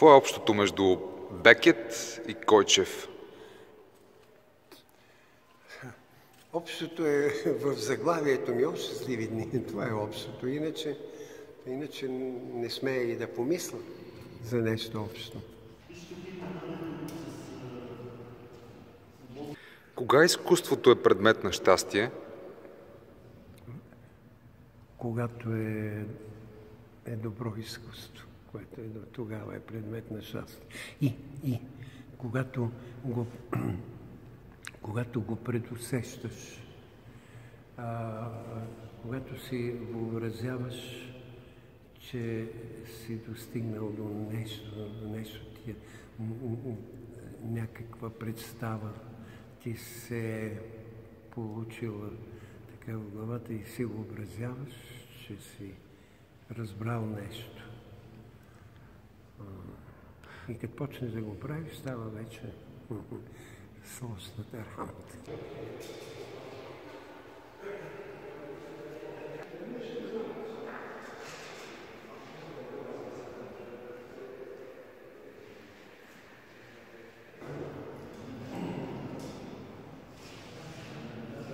Какво е общото между Бекет и Койчев? Общото е в заглавието ми, щастливи дни. Това е общото. Иначе не смея и да помисля за нещо общо. Кога изкуството е предмет на щастие? Когато е добро изкуство, което тогава е предмет на щастие. И когато го предусещаш, когато си въобразяваш, че си достигнал до нещо ти е някаква представа, ти се е получила така в главата и си въобразяваш, че си разбрал нещо. И като почнеш да го правиш, става вече сложната работа.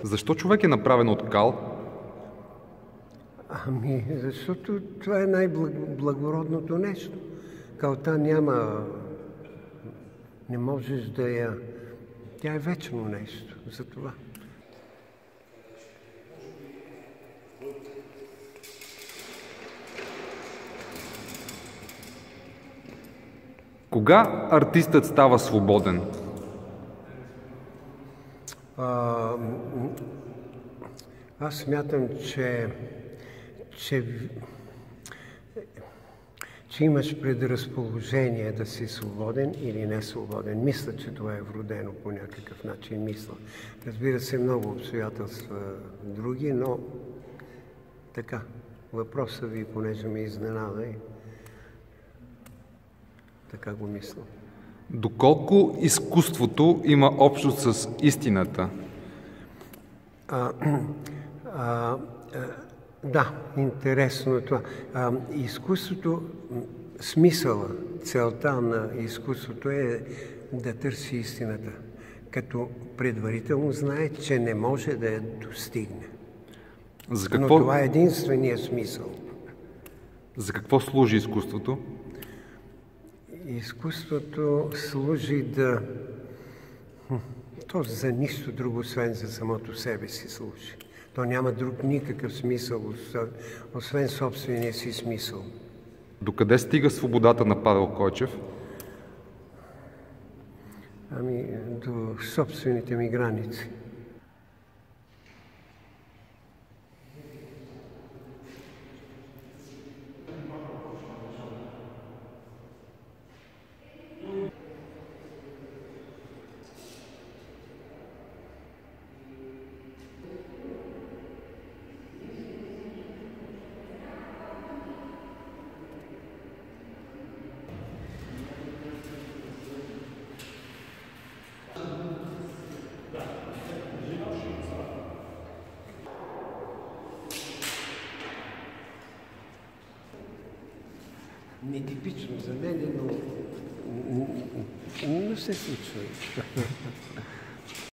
Защо човек е направен от кал? Защото това е най-благородното нещо. Калта не можеш да я... Тя е вечно нещо, за това. Кога артистът става свободен? Аз смятам, че имаш предразположение да си свободен или не свободен. Мисля, че това е вродено по някакъв начин. Мисля. Разбира се, много обстоятелства други, но така. Въпросът ви, понеже ме изненада, и така го мисля. Доколко изкуството има общо с истината? Да, интересно е това. Изкуството, смисъла, целта на изкуството е да търси истината, като предварително знае, че не може да я достигне. Но това е единствения смисъл. За какво служи изкуството? Изкуството служи то за нищо друго, освен за самото себе си служи. То няма друг никакъв смисъл, освен собствения си смисъл. Докъде стига свободата на Павел Койчев? До собствените ми граници. Нетипично за мен, но се случва.